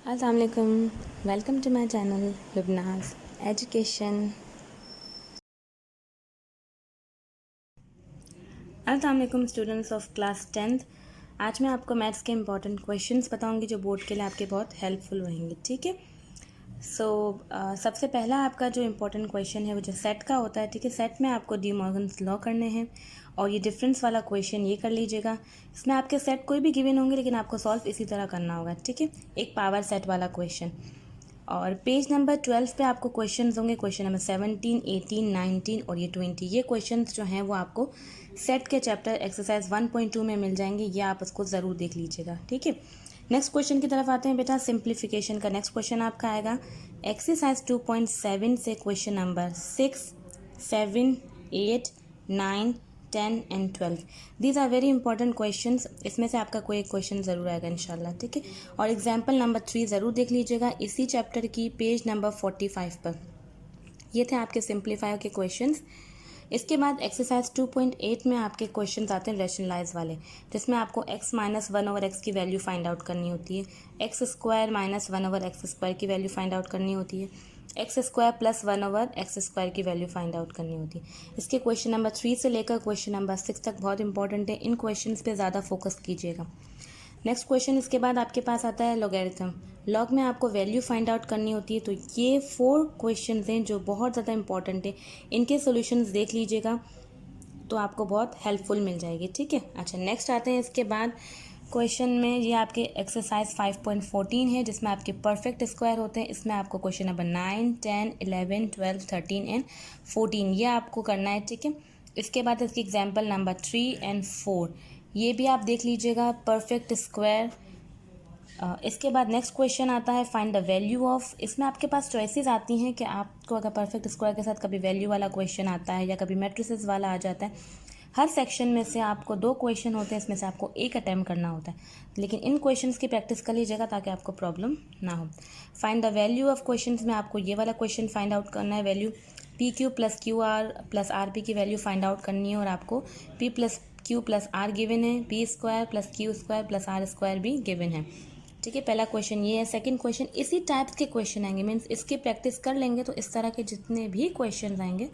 अस्सलाम वालेकुम, welcome to my channel Lubna's education. अस्सलाम वालेकुम स्टूडेंट्स ऑफ क्लास 10th। आज मैं आपको मैथ्स के इंपॉर्टेंट क्वेश्चंस बताऊंगी जो बोर्ड के लिए आपके बहुत हेल्पफुल रहेंगे। ठीक है। सबसे पहला आपका जो इम्पोर्टेंट क्वेश्चन है वो जो सेट का होता है। ठीक है, सेट में आपको डी मॉर्गन्स लॉ करने हैं और ये डिफरेंस वाला क्वेश्चन ये कर लीजिएगा। इसमें आपके सेट कोई भी गिवन होंगे लेकिन आपको सॉल्व इसी तरह करना होगा। ठीक है, एक पावर सेट वाला क्वेश्चन। और पेज नंबर 12 पे आपको क्वेश्चंस होंगे, क्वेश्चन नंबर 17, 18, 19 और ये 20। ये क्वेश्चंस जो हैं वो आपको सेट के चैप्टर एक्सरसाइज 1.2 में मिल जाएंगे। ये आप उसको ज़रूर देख लीजिएगा। ठीक है, नेक्स्ट क्वेश्चन की तरफ आते हैं बेटा। सिंप्लीफिकेशन का नेक्स्ट क्वेश्चन आपका आएगा एक्सरसाइज 2.7 से question number 6, 7, 8, 9, 10 and 12। These are very important questions. इसमें से आपका कोई एक क्वेश्चन ज़रूर आएगा इंशाल्लाह। ठीक है, और एग्जाम्पल नंबर 3 ज़रूर देख लीजिएगा इसी चैप्टर की पेज नंबर 45 पर। ये थे आपके सिंप्लीफायर के क्वेश्चंस। इसके बाद एक्सरसाइज 2.8 में आपके क्वेश्चंस आते हैं रैशनलाइज वाले, जिसमें आपको x माइनस 1/x की वैल्यू फाइंड आउट करनी होती है, एक्स स्क्वायर माइनस 1/x² की वैल्यू फाइंड आउट करनी होती है, एक्स स्क्वायर प्लस 1/x² की वैल्यू फाइंड आउट करनी होती है। इसके क्वेश्चन नंबर 3 से लेकर क्वेश्चन नंबर 6 तक बहुत इंपॉर्टेंट है। इन क्वेश्चन पे ज़्यादा फोकस कीजिएगा। नेक्स्ट क्वेश्चन इसके बाद आपके पास आता है लॉगरिथम। लॉग में आपको वैल्यू फाइंड आउट करनी होती है। तो ये 4 क्वेश्चन हैं जो बहुत ज़्यादा इंपॉर्टेंट है। इनके सॉल्यूशंस देख लीजिएगा तो आपको बहुत हेल्पफुल मिल जाएगी। ठीक है, अच्छा नेक्स्ट आते हैं इसके बाद क्वेश्चन में। ये आपके एक्सरसाइज 5.14 है जिसमें आपके परफेक्ट स्क्वायर होते हैं। इसमें आपको क्वेश्चन नंबर 9, 10, 11, 12, 13 एंड 14 ये आपको करना है। ठीक है, इसके बाद इसकी एग्जाम्पल नंबर 3 एंड 4 ये भी आप देख लीजिएगा, परफेक्ट स्क्वायर। इसके बाद नेक्स्ट क्वेश्चन आता है फाइंड द वैल्यू ऑफ। इसमें आपके पास चॉइसेस आती हैं कि आपको अगर परफेक्ट स्क्वायर के साथ कभी वैल्यू वाला क्वेश्चन आता है या कभी मैट्रिसेस वाला आ जाता है। हर सेक्शन में से आपको 2 क्वेश्चन होते हैं, इसमें से आपको एक अटैम्प्ट करना होता है। लेकिन इन क्वेश्चंस की प्रैक्टिस कर लीजिएगा ताकि आपको प्रॉब्लम ना हो। Find the value of questions में आपको ये वाला क्वेश्चन फाइंड आउट करना है, value P Q plus Q R plus R P की वैल्यू फाइंड आउट करनी है। और आपको P plus Q plus R given है, P square plus Q square plus R square भी गिवन है। ठीक है, पहला क्वेश्चन ये है। सेकंड क्वेश्चन इसी टाइप्स के क्वेश्चन आएंगे, मीन्स इसकी प्रैक्टिस कर लेंगे तो इस तरह के जितने भी क्वेश्चन आएंगे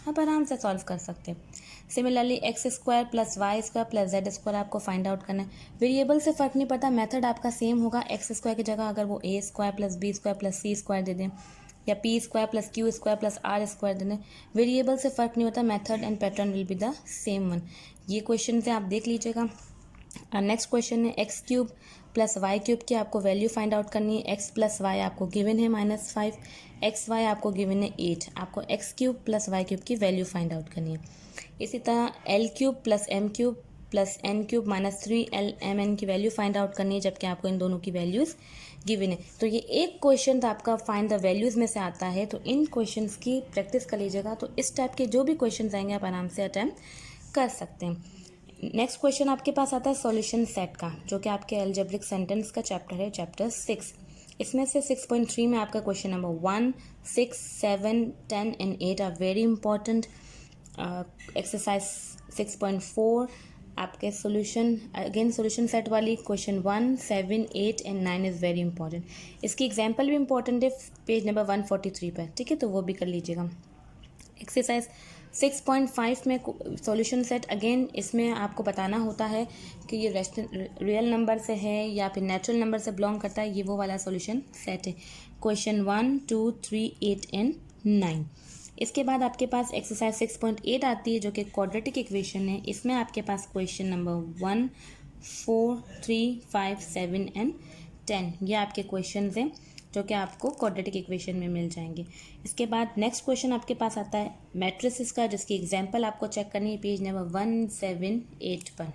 आप आराम से सॉल्व कर सकते हैं। Similarly x square plus y square plus z square आपको फाइंड आउट करना है। वेरिएबल से फ़र्क नहीं पड़ता, मेथड आपका सेम होगा। एक्स स्क्वायर की जगह अगर वो A square plus B square plus C square दे दें या P square plus Q square plus R square दे दें, वेरिएबल से फ़र्क नहीं होता, method and pattern will be the same one. ये क्वेश्चन से आप देख लीजिएगा। नेक्स्ट क्वेश्चन है X cube plus Y cube की आपको वैल्यू फाइंड आउट करनी है। एक्स प्लस वाई आपको गिवन है -5, एक्स वाई आपको गिवन है 8। आपको x cube plus Y cube की वैल्यू फाइंड आउट करनी है। इसी तरह l cube plus m cube plus n cube -3 l m n की वैल्यू फाइंड आउट करनी है, जबकि आपको इन दोनों की वैल्यूज़ गिवन है। तो ये एक क्वेश्चन आपका फाइंड द वैल्यूज़ में से आता है, तो इन क्वेश्चंस की प्रैक्टिस कर लीजिएगा। तो इस टाइप के जो भी क्वेश्चन आएंगे आप आराम से अटैम्प्ट कर सकते हैं। नेक्स्ट क्वेश्चन आपके पास आता है सॉल्यूशन सेट का, जो कि आपके अलजेब्रिक सेंटेंस का चैप्टर है, चैप्टर 6। इसमें से 6.3 में आपका question number 1, 6, 7, 10 and 8 are very important. Exercise 6.4 आपके सॉल्यूशन अगेन सॉल्यूशन सेट वाली question 1, 7, 8 and 9 is very important. इसकी एग्जाम्पल भी इंपॉर्टेंट है पेज नंबर 143 पर। ठीक है, तो वो भी कर लीजिएगा। एक्सरसाइज 6.5 में सॉल्यूशन सेट अगेन इसमें आपको बताना होता है कि ये रियल नंबर से है या फिर नेचुरल नंबर से बिलोंग करता है। ये वो वाला सॉल्यूशन सेट है, क्वेश्चन 1, 2, 3, 8 एंड 9। इसके बाद आपके पास एक्सरसाइज 6.8 आती है जो कि क्वाड्रेटिक इक्वेशन है। इसमें आपके पास क्वेश्चन नंबर 1, 4, 3, 5, 7 एंड 10 ये आपके क्वेश्चन हैं जो कि आपको क्वाड्रेटिक इक्वेशन में मिल जाएंगे। इसके बाद नेक्स्ट क्वेश्चन आपके पास आता है मैट्रिसेस का, जिसकी एग्जांपल आपको चेक करनी है पेज नंबर 178 पर।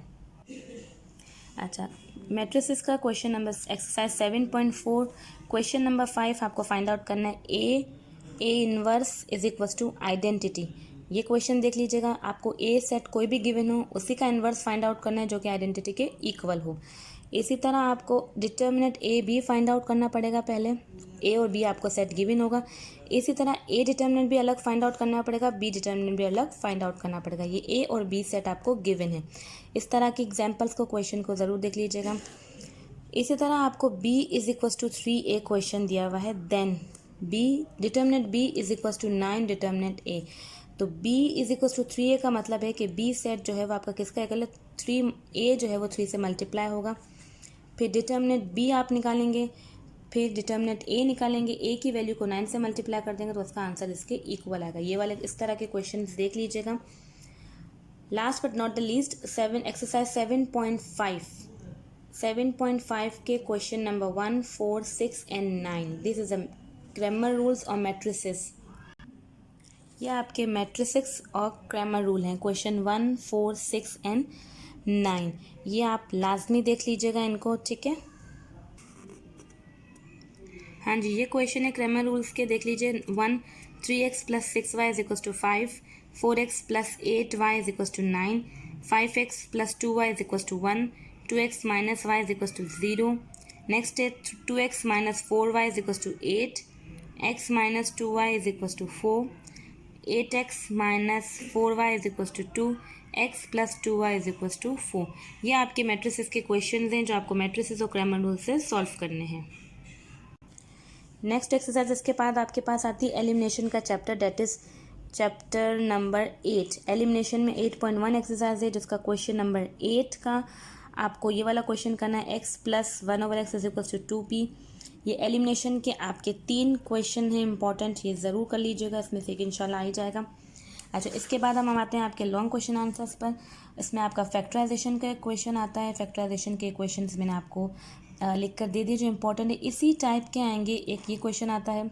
अच्छा, मैट्रिसेस का question number exercise 7.4 question number 5 आपको फाइंड आउट करना है A inverse is equals to identity. ये क्वेश्चन देख लीजिएगा, आपको ए सेट कोई भी गिवन हो उसी का इन्वर्स फाइंड आउट करना है जो कि आइडेंटिटी के इक्वल हो। इसी तरह आपको determinant A B find out करना पड़ेगा। पहले ए और बी आपको सेट गिवन होगा, इसी तरह ए डिटर्मिनेंट भी अलग फाइंड आउट करना पड़ेगा, बी डिटर्मिनेंट भी अलग फाइंड आउट करना पड़ेगा। ये ए और बी सेट आपको गिवन है। इस तरह की एग्जांपल्स को क्वेश्चन को ज़रूर देख लीजिएगा। इसी तरह आपको b is equals to 3a question दिया हुआ है, then b determinant b is equals to 9 determinant a। तो b is equals to 3a का मतलब है कि b सेट जो है वो आपका किसका है, 3a जो है वो 3 से मल्टीप्लाई होगा। फिर डिटर्मिनेंट b आप निकालेंगे, फिर डिटर्मिनेंट a निकालेंगे, a की वैल्यू को 9 से मल्टीप्लाई कर देंगे तो उसका आंसर इसके इक्वल आएगा। ये वाले इस तरह के क्वेश्चन देख लीजिएगा। Last but not the least exercise 7.5 के question number 1, 4, 6 and 9। This is a grammar rules और मैट्रिसेस। ये आपके मैट्रिसेस और ग्रामर रूल हैं, क्वेश्चन 1, 4, 6 एंड 9। ये आप लाजमी देख लीजिएगा इनको, ठीक है। हाँ जी, ये क्वेश्चन है ग्रामर रूल्स के, देख लीजिए। 1, 3x plus 6y is equal to 5, 4x plus 8y is equal to 9, 5x plus 2y is equal to 1, 2x minus y is equal to 0। Next है 2x minus 4y is equal to 8, x minus 2y is equal to 4, 8x minus 4y is equal to 2, x plus 2y is equal to 4। ये आपके matrices के question हैं जो आपको matrices और grammar rule से solve करने हैं। नेक्स्ट एक्सरसाइज इसके बाद आपके पास आती है एलिमिनेशन का chapter, that is chapter number 8। Elimination में 8.1 एक्सरसाइज है जिसका क्वेश्चन नंबर 8 का आपको ये वाला क्वेश्चन करना है, x plus 1/x is equal to 2p। ये एलिमिनेशन के आपके 3 क्वेश्चन हैं इंपॉर्टेंट, ये ज़रूर कर लीजिएगा, इसमें से एक इंशाल्लाह आ ही जाएगा। अच्छा, इसके बाद हम आते हैं आपके लॉन्ग क्वेश्चन आंसर्स पर। इसमें आपका फैक्टराइजेशन का क्वेश्चन आता है। फैक्टराइजेशन के क्वेश्चन मैंने आपको लिख कर दे दिए जो इम्पोर्टेंट है। इसी टाइप के आएंगे, एक ये क्वेश्चन आता है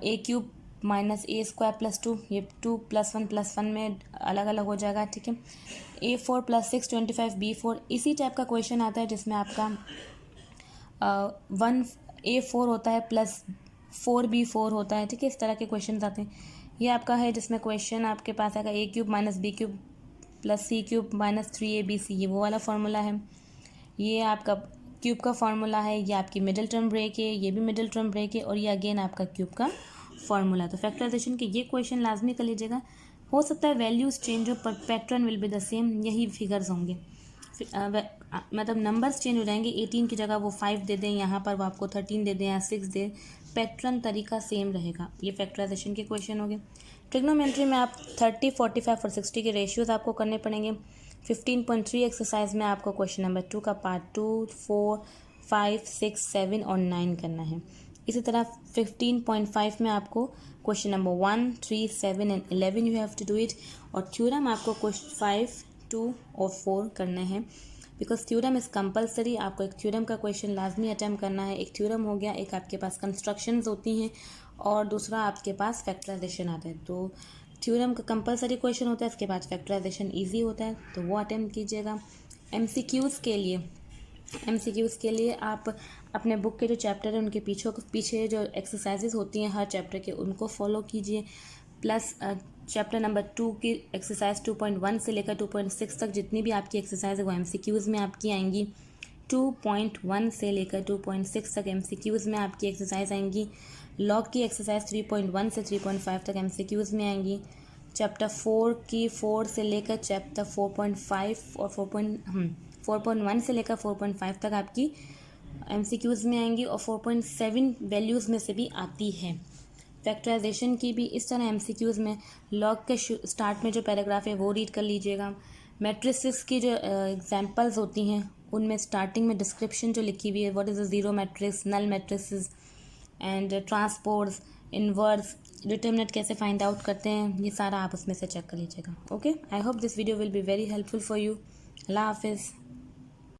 a³ माइनस a² प्लस 2, ये 2 + 1 + 1 में अलग अलग हो जाएगा, ठीक है। a4 + 6 25 b4, इसी टाइप का क्वेश्चन आता है जिसमें आपका 1a4 होता है प्लस 4b4 होता है, ठीक है। इस तरह के क्वेश्चन आते हैं। ये आपका है जिसमें क्वेश्चन आपके पास आएगा a³ minus b³ plus c³ minus 3abc, ये वो वाला फार्मूला है। ये आपका क्यूब का फार्मूला है, ये आपकी मिडिल टर्म ब्रेक है, ये भी मिडिल टर्म ब्रेक है, और ये अगेन आपका क्यूब का फार्मूला। तो फैक्टराइजेशन के ये क्वेश्चन लाजमी कर लीजिएगा। हो सकता है वैल्यूज चेंज हो पर pattern will be the same, यही फिगर्स होंगे। मतलब नंबर्स चेंज हो जाएंगे, 18 की जगह वो 5 दे दें, यहाँ पर वो आपको 13 दे दें या 6 दे, पैटर्न तरीका सेम रहेगा। ये फैक्टराइजेशन के क्वेश्चन हो गए। ट्रिग्नोमेट्री में आप 30, 45 और 60 के रेशियोज आपको करने पड़ेंगे। 15.3 एक्सरसाइज में आपको क्वेश्चन नंबर 2 का पार्ट 2, 4, 5, 6, 7 और 9 करना है। इसी तरह 15.5 में आपको question number 1, 3, 7 and 11 you have to do it. और थ्योरम आपको क्वेश्चन 5, 2 और 4 करने हैं, बिकॉज थ्योरम इज़ कंपलसरी। आपको एक थ्योरम का क्वेश्चन लाजमी अटैम्प्ट करना है। एक थ्योरम हो गया, एक आपके पास कंस्ट्रक्शंस होती हैं और दूसरा आपके पास फैक्टराइजेशन आता है। तो थ्योरम का कंपलसरी क्वेश्चन होता है, इसके बाद फैक्टराइजेशन इजी होता है, तो वो अटेम्प्ट कीजिएगा। एमसीक्यूज़ के लिए आप अपने बुक के जो चैप्टर है उनके पीछे जो एक्सरसाइजेज होती हैं हर चैप्टर के, उनको फॉलो कीजिए। प्लस चैप्टर नंबर 2 की एक्सरसाइज 2.1 से लेकर 2.6 तक जितनी भी आपकी एक्सरसाइज है वो एमसीक्यूज़ में आपकी आएंगी। 2.1 से लेकर 2.6 तक एमसीक्यूज़ में आपकी एक्सरसाइज आएंगी। लॉग की एक्सरसाइज 3.1 से 3.5 तक एमसीक्यूज़ में आएंगी। चैप्टर 4 की 4 से लेकर चैप्टर 4.5 और 4.1 से लेकर 4.5 तक आपकी एमसीक्यूज़ में आएंगी, और 4.7 वैल्यूज़ में से भी आती है। फैक्टराइजेशन की भी इस तरह एमसीक्यूज़ में लॉग के स्टार्ट में जो पैराग्राफ है वो रीड कर लीजिएगा। मैट्रिसेस की जो एग्जांपल्स होती हैं उनमें स्टार्टिंग में डिस्क्रिप्शन जो लिखी हुई है, what is a zero matrix, null matrices and transpose, inverse, determinant कैसे फाइंड आउट करते हैं, ये सारा आप उसमें से चेक कर लीजिएगा। Okay, I hope this video will be very helpful for you. अल्लाह हाफिज़।